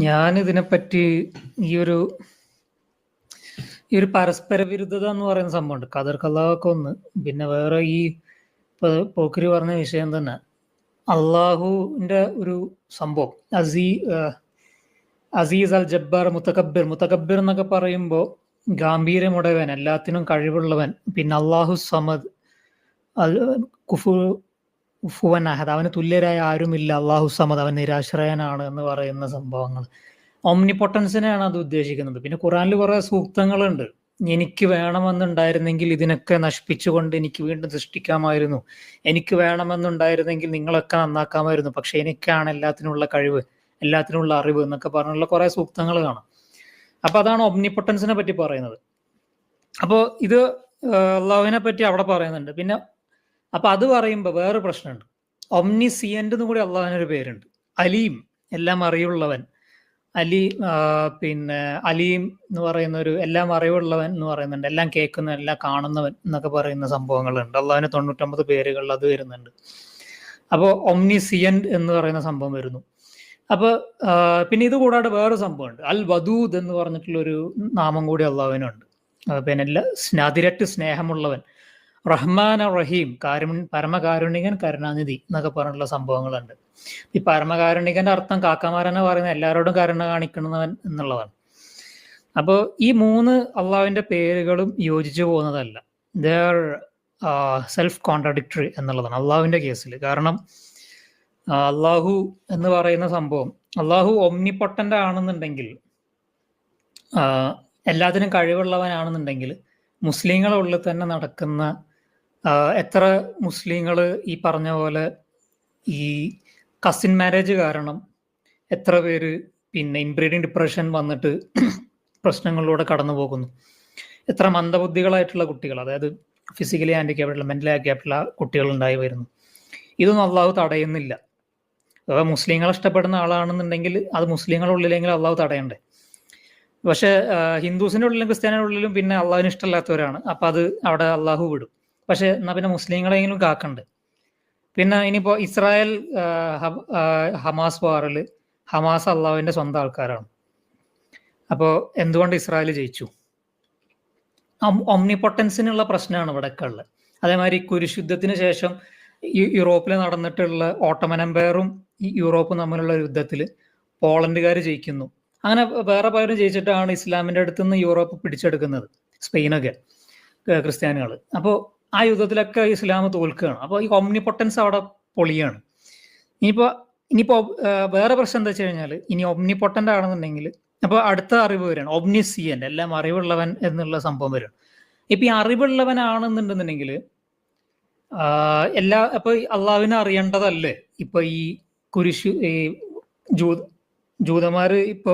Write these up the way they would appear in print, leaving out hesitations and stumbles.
ഞാൻ ഇതിനെപ്പറ്റി ഈ ഒരു ഈ ഒരു പരസ്പര വിരുദ്ധത എന്ന് പറയുന്ന സംഭവമുണ്ട്. ഖദർ ഖലാഖൊക്കെ ഒന്ന്, പിന്നെ വേറെ ഈ പോക്കിരി പറഞ്ഞ വിഷയം തന്നെ, അള്ളാഹുവിന്റെ ഒരു സംഭവം അസീസ് അൽ ജബ്ബാർ മുത്തക്കബ്ബിർ എന്നൊക്കെ പറയുമ്പോൾ ഗാംഭീര്യമുടവൻ, എല്ലാത്തിനും കഴിവുള്ളവൻ. പിന്നെ അള്ളാഹു സമദ് കുഫുവൻ അഹദ്, അവന് തുല്യരായ ആരുമില്ല. അള്ളാഹു സമദ്, അവൻ നിരാശ്രയനാണ് എന്ന് പറയുന്ന സംഭവങ്ങൾ, ഓംനിപൊട്ടൻസിനെയാണ് അത് ഉദ്ദേശിക്കുന്നത്. പിന്നെ ഖുറാനിൽ കുറെ സൂക്തങ്ങളുണ്ട്. എനിക്ക് വേണമെന്നുണ്ടായിരുന്നെങ്കിൽ ഇതിനൊക്കെ നശിപ്പിച്ചുകൊണ്ട് എനിക്ക് വീണ്ടും സൃഷ്ടിക്കാമായിരുന്നു, എനിക്ക് വേണമെന്നുണ്ടായിരുന്നെങ്കിൽ നിങ്ങളൊക്കെ നന്നാക്കാമായിരുന്നു, പക്ഷെ എനിക്കാണ് എല്ലാത്തിനുള്ള കഴിവ്, എല്ലാത്തിനുള്ള അറിവ് എന്നൊക്കെ പറഞ്ഞുള്ള കുറെ സൂക്തങ്ങൾ കാണാം. അപ്പൊ അതാണ് ഒംനിപൊട്ടൻസിനെ പറ്റി പറയുന്നത്. അപ്പോൾ ഇത് അള്ളാഹുവിനെ പറ്റി അവിടെ പറയുന്നുണ്ട്. പിന്നെ അപ്പൊ അത് പറയുമ്പോൾ വേറെ പ്രശ്നമുണ്ട്. ഒംനിസിയന്റ് എന്ന് കൂടി അള്ളാഹുവിനൊരു പേരുണ്ട്. അലീം, എല്ലാം അറിവുള്ളവൻ. പിന്നെ അലീം എന്ന് പറയുന്ന ഒരു എല്ലാം അറിവുള്ളവൻ എന്ന് പറയുന്നുണ്ട്. എല്ലാം കേൾക്കുന്നവൻ, എല്ലാം കാണുന്നവൻ എന്നൊക്കെ പറയുന്ന സംഭവങ്ങളുണ്ട്. അള്ളാഹുവിന് 99 പേരുകളിൽ അത് വരുന്നുണ്ട്. അപ്പോൾ ഒംനിസിയന്റ് എന്ന് പറയുന്ന സംഭവം വരുന്നു. അപ്പൊ പിന്നെ ഇത് കൂടാതെ വേറെ സംഭവമുണ്ട്, അൽ വദൂദ് എന്ന് പറഞ്ഞിട്ടുള്ളൊരു നാമം കൂടി അള്ളാഹുവിനുണ്ട്. പിന്നെ അതിരറ്റ് സ്നേഹമുള്ളവൻ, റഹ്മാൻ റഹീം, പരമകാരുണികൻ, കരുണാനിധി എന്നൊക്കെ പറഞ്ഞിട്ടുള്ള സംഭവങ്ങളുണ്ട്. ഈ പരമകാരുണികന്റെ അർത്ഥം കാക്കമാരെന്നെ പറയുന്ന എല്ലാവരോടും കരുണ കാണിക്കുന്നവൻ എന്നുള്ളതാണ്. അപ്പോൾ ഈ 3 അള്ളാഹുവിന്റെ പേരുകളും യോജിച്ചു പോകുന്നതല്ല, ദേ ആർ സെൽഫ് കോൺട്രഡിക്ടറി എന്നുള്ളതാണ് അള്ളാഹുവിന്റെ കേസിൽ. കാരണം അള്ളാഹു എന്ന് പറയുന്ന സംഭവം, അള്ളാഹു ഒംനിപൊട്ടന്റ് ആണെന്നുണ്ടെങ്കിൽ, എല്ലാത്തിനും കഴിവുള്ളവനാണെന്നുണ്ടെങ്കിൽ, മുസ്ലിങ്ങളുടെ ഉള്ളിൽ തന്നെ നടക്കുന്ന എത്ര മുസ്ലിങ്ങൾ ഈ പറഞ്ഞ പോലെ ഈ കസിൻ മാരേജ് കാരണം എത്ര പേര് പിന്നെ ഇൻബ്രീഡിങ് ഡിപ്രഷൻ വന്നിട്ട് പ്രശ്നങ്ങളിലൂടെ കടന്നു പോകുന്നു. എത്ര മന്ദബുദ്ധികളായിട്ടുള്ള കുട്ടികൾ, അതായത് ഫിസിക്കലി ഹാൻഡിക്യാപ്റ്റുള്ള, മെന്റലി ഹാൻഡിക്യാപ്റ്റുള്ള കുട്ടികൾ ഉണ്ടായി വരുന്നു. ഇതൊന്നും അള്ളാഹു തടയുന്നില്ല. അഥവാ മുസ്ലിങ്ങളെ ഇഷ്ടപ്പെടുന്ന ആളാണെന്നുണ്ടെങ്കിൽ അത് മുസ്ലിങ്ങളുടെ ഉള്ളിലെങ്കിൽ അള്ളാഹു തടയണ്ടേ. പക്ഷെ ഹിന്ദുസിന്റെ ഉള്ളിലും ക്രിസ്ത്യാനിയുടെ ഉള്ളിലും പിന്നെ അള്ളാഹുവിന് ഇഷ്ടമില്ലാത്തവരാണ്. അപ്പൊ അത് അവിടെ അള്ളാഹു വിടും. പക്ഷെ എന്നാ പിന്നെ മുസ്ലിങ്ങളെങ്കിലും കാക്കണ്ട്. പിന്നെ ഇനിയിപ്പോ ഇസ്രായേൽ ഹമാസ് വാറിൽ ഹമാസ് അള്ളാഹുവിന്റെ സ്വന്തം ആൾക്കാരാണ്. അപ്പോൾ എന്തുകൊണ്ട് ഇസ്രായേൽ ജയിച്ചു? ഒംനിപൊട്ടൻസിനുള്ള പ്രശ്നമാണ് ഇവിടെയൊക്കെ ഉള്ളത്. അതേമാതിരി കുരിശുദ്ധത്തിന് ശേഷം യൂറോപ്പിൽ നടന്നിട്ടുള്ള ഓട്ടോമൻ എംപയറും യൂറോപ്പും തമ്മിലുള്ള യുദ്ധത്തിൽ പോളണ്ടുകാർ ജയിക്കുന്നു. അങ്ങനെ വേറെ പലരും ജയിച്ചിട്ടാണ് ഇസ്ലാമിന്റെ അടുത്ത് നിന്ന് യൂറോപ്പ് പിടിച്ചെടുക്കുന്നത്, സ്പെയിനൊക്കെ ക്രിസ്ത്യാനികൾ. അപ്പോൾ ആ യുദ്ധത്തിലൊക്കെ ഇസ്ലാം തോൽക്കുകയാണ്. അപ്പോൾ ഈ ഒംനിപൊട്ടൻസ് അവിടെ പൊളിയാണ്. ഇനിയിപ്പോ വേറെ പ്രശ്നം എന്താ വെച്ച് കഴിഞ്ഞാൽ, ഇനി ഒംനിപൊട്ടന്റ് ആണെന്നുണ്ടെങ്കിൽ അപ്പോൾ അടുത്ത അറിവ് വരികയാണ്, ഒംനിസിയന്റ്, എല്ലാം അറിവുള്ളവൻ എന്നുള്ള സംഭവം വരികയാണ്. ഇപ്പൊ ഈ അറിവുള്ളവനാണെന്നുണ്ടെന്നുണ്ടെങ്കിൽ അപ്പൊ അള്ളാഹുവിനെ അറിയേണ്ടതല്ലേ? ഇപ്പൊ ഈ കുരിശു ഈ ജൂതന്മാര് ഇപ്പൊ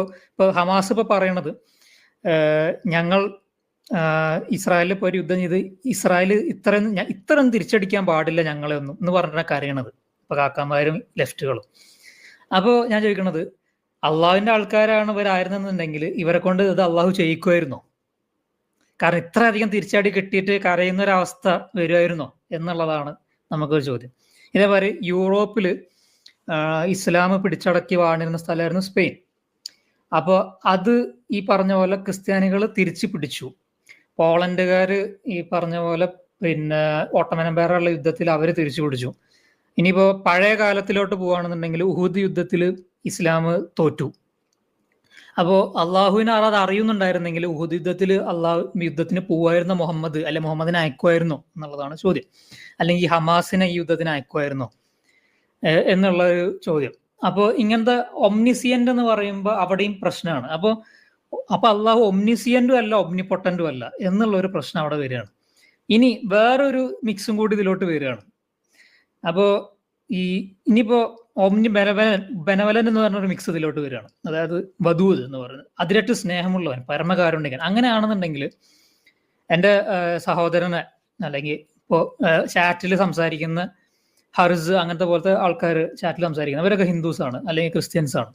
ഹമാസ് ഇപ്പൊ പറയണത്, ഞങ്ങൾ ഇസ്രായേലിൽ ഇപ്പോൾ ഒരു യുദ്ധം ചെയ്ത് ഇസ്രായേൽ ഇത്രയും തിരിച്ചടിക്കാൻ പാടില്ല ഞങ്ങളെ ഒന്നും എന്ന് പറഞ്ഞാൽ കരയണത് ഇപ്പൊ കാക്കാമാരും ലെഫ്റ്റുകളും. അപ്പോൾ ഞാൻ ചോദിക്കണത്, അള്ളാഹുവിന്റെ ആൾക്കാരാണ് ഇവരായിരുന്നെന്നുണ്ടെങ്കിൽ ഇവരെ കൊണ്ട് ഇത് അള്ളാഹു ചെയ്യിക്കുമായിരുന്നോ? കാരണം ഇത്ര അധികം തിരിച്ചടി കിട്ടിയിട്ട് കരയുന്ന ഒരവസ്ഥ വരുമായിരുന്നോ എന്നുള്ളതാണ് നമുക്കൊരു ചോദ്യം. ഇതേപോലെ യൂറോപ്പില് ഇസ്ലാം പിടിച്ചടക്കി വാണിരുന്ന സ്ഥലമായിരുന്നു സ്പെയിൻ. അപ്പോൾ അത് ഈ പറഞ്ഞ പോലെ ക്രിസ്ത്യാനികൾ തിരിച്ചു പിടിച്ചു. പോളണ്ടുകാർ ഈ പറഞ്ഞ പോലെ പിന്നെ ഓട്ടോമൻ എംപയറുള്ള യുദ്ധത്തിൽ അവർ തിരിച്ചു പിടിച്ചു. ഇനിയിപ്പോ പഴയ കാലത്തിലോട്ട് പോവുകയാണെന്നുണ്ടെങ്കിൽ ഉഹുദ് യുദ്ധത്തിൽ ഇസ്ലാം തോറ്റു. അപ്പോൾ അള്ളാഹുവിനെ അത് അറിയുന്നുണ്ടായിരുന്നെങ്കിൽ ഉഹുദ് യുദ്ധത്തിന് പോവായിരുന്നോ മുഹമ്മദ്, അല്ലെ മുഹമ്മദിനെ അയക്കുമായിരുന്നോ എന്നുള്ളതാണ് ചോദ്യം. അല്ലെങ്കിൽ ഹമാസിനെ ഈ യുദ്ധത്തിന് അയക്കുമായിരുന്നോ എന്നുള്ള ഒരു ചോദ്യം. അപ്പോൾ ഇങ്ങനത്തെ ഒംനിസിയന്റ് എന്ന് പറയുമ്പോൾ അവിടെയും പ്രശ്നമാണ്. അപ്പൊ അള്ളാഹു ഒംനിസിയന്റും അല്ല ഒംനിപൊട്ടന്റും അല്ല എന്നുള്ള ഒരു പ്രശ്നം അവിടെ വരികയാണ്. ഇനി വേറൊരു മിക്സും കൂടി ഇതിലോട്ട് വരികയാണ്. അപ്പോ ഇനിയിപ്പോ ബെനവലൻ എന്ന് പറഞ്ഞൊരു മിക്സ് ഇതിലോട്ട് വരികയാണ്. അതായത് വദൂദ് എന്ന് പറയുന്നത് അതിരറ്റ് സ്നേഹമുള്ളവൻ, പരമകാരുണികൻ. അങ്ങനെയാണെന്നുണ്ടെങ്കിൽ എൻ്റെ സഹോദരനെ, അല്ലെങ്കിൽ ഇപ്പോൾ ചാറ്റിൽ സംസാരിക്കുന്ന ഹർസ് അങ്ങനത്തെ പോലത്തെ ആൾക്കാർ ചാറ്റിൽ സംസാരിക്കുന്നത്, അവരൊക്കെ ഹിന്ദുസാണ് അല്ലെങ്കിൽ ക്രിസ്ത്യൻസ് ആണ്.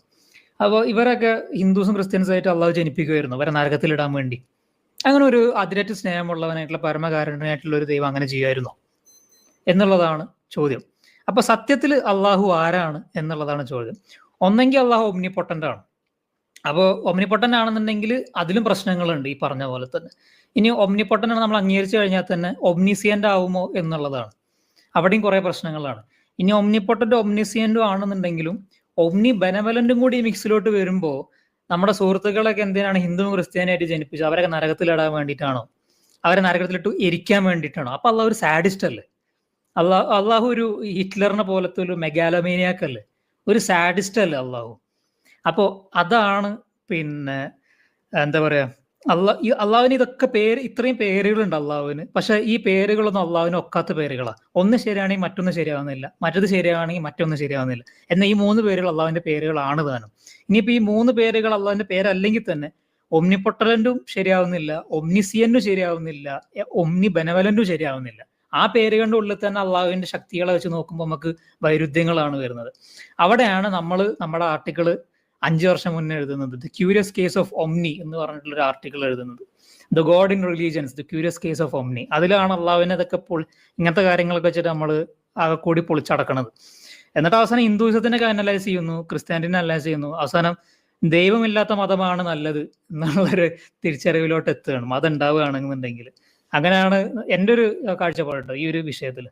അപ്പോൾ ഇവരൊക്കെ ഹിന്ദുസും ക്രിസ്ത്യൻസും ആയിട്ട് അള്ളാഹു ജനിപ്പിക്കുമായിരുന്നു അവരെ നരകത്തിലിടാൻ വേണ്ടി. അങ്ങനെ ഒരു അതിരറ്റ് സ്നേഹമുള്ളവനായിട്ടുള്ള പരമകാരുണ്യനായിട്ടുള്ള ഒരു ദൈവം അങ്ങനെ ചെയ്യുമായിരുന്നോ എന്നുള്ളതാണ് ചോദ്യം. അപ്പൊ സത്യത്തിൽ അള്ളാഹു ആരാണ് എന്നുള്ളതാണ് ചോദ്യം. ഒന്നെങ്കിൽ അള്ളാഹു ഒംനിപൊട്ടന്റ് ആണ്, അപ്പോൾ ഒമ്നിപ്പൊട്ടൻ്റ് ആണെന്നുണ്ടെങ്കിൽ അതിലും പ്രശ്നങ്ങളുണ്ട് ഈ പറഞ്ഞ പോലെ തന്നെ. ഇനി ഒമ്നിപ്പൊട്ടൻ്റ് ആണ് നമ്മൾ അംഗീകരിച്ചു കഴിഞ്ഞാൽ തന്നെ ഒമ്നിസിയൻ്റ് ആവുമോ എന്നുള്ളതാണ്. അവിടെയും കുറേ പ്രശ്നങ്ങളാണ്. ഇനി ഒമ്നിപ്പൊട്ടൻ്റ് ഒമ്നിസിയൻ്റും ആണെന്നുണ്ടെങ്കിലും ഒമ്നി ബെനവലൻറ്റും കൂടി മിക്സിലോട്ട് വരുമ്പോൾ നമ്മുടെ സുഹൃത്തുക്കളൊക്കെ എന്തിനാണ് ഹിന്ദുവും ക്രിസ്ത്യാനിയായിട്ട് ജനിപ്പിച്ചത്? അവരൊക്കെ നരകത്തിലിടാൻ വേണ്ടിയിട്ടാണോ? അവരെ നരകത്തിലിട്ട് എരിക്കാൻ വേണ്ടിയിട്ടാണോ? അപ്പൊ അള്ളാഹു ഒരു സാഡിസ്റ്റ് അല്ലേ? അള്ളാഹു ഒരു ഹിറ്റ്ലറിനെ പോലത്തെ ഒരു മെഗാലോമേനിയാക്ക് അല്ലേ? ഒരു സാഡിസ്റ്റ് അല്ലേ അള്ളാഹു? അപ്പോ അതാണ് പിന്നെ എന്താ പറയാ, അള്ളാഹുവിന് ഇതൊക്കെ ഇത്രയും പേരുകളുണ്ട് അള്ളാഹുവിന്. പക്ഷെ ഈ പേരുകളൊന്നും അള്ളാഹുവിന് ഒക്കാത്ത പേരുകളാണ്. ഒന്ന് ശരിയാണെങ്കിൽ മറ്റൊന്ന് ശരിയാവുന്നില്ല, മറ്റത് ശരിയാണെങ്കിൽ മറ്റൊന്ന് ശരിയാവുന്നില്ല. എന്നാൽ ഈ 3 പേരുകൾ അള്ളാഹുവിന്റെ പേരുകളാണ് താനും. ഇനിയിപ്പോ ഈ 3 പേരുകൾ അള്ളാഹുവിന്റെ പേരല്ലെങ്കിൽ തന്നെ ഒമ്നിപൊട്ടലന്റും ശരിയാവുന്നില്ല, ഒമ്നിസിയന്റും ശരിയാവുന്നില്ല, ഒമ്നി ബെനവലന്റും ശരിയാവുന്നില്ല. ആ പേരുകളുടെ ഉള്ളിൽ തന്നെ അള്ളാഹുവിന്റെ ശക്തികളെ വെച്ച് നോക്കുമ്പോൾ നമുക്ക് വൈരുദ്ധ്യങ്ങളാണ് വരുന്നത്. അവിടെയാണ് നമ്മുടെ ആർട്ടിക്കിള് 5 വർഷം മുന്നേ എഴുതുന്നത്, the curious case of Omni എന്ന് പറഞ്ഞിട്ടുള്ള ഒരു ആർട്ടിക്കിൾ എഴുതുന്നത്, the God in religions, the curious case of Omni. അതിലാണ് അള്ളാഹുവിനെ ഇതൊക്കെ ഇങ്ങനത്തെ കാര്യങ്ങളൊക്കെ വെച്ചിട്ട് നമ്മൾ ആകെ കൂടി പൊളിച്ചടക്കണത്. എന്നിട്ട് അവസാനം ഹിന്ദുയിസത്തിനൊക്കെ അനലൈസ് ചെയ്യുന്നു, ക്രിസ്ത്യാനിറ്റിനെ അനലൈസ് ചെയ്യുന്നു, അവസാനം ദൈവമില്ലാത്ത മതമാണ് നല്ലത് എന്നുള്ളൊരു തിരിച്ചറിവിലോട്ട് എത്തുകയാണ് മതം ഉണ്ടാവുകയാണെന്നുണ്ടെങ്കിൽ. അങ്ങനെയാണ് എൻ്റെ ഒരു കാഴ്ചപ്പാട് ഈ ഒരു വിഷയത്തിൽ.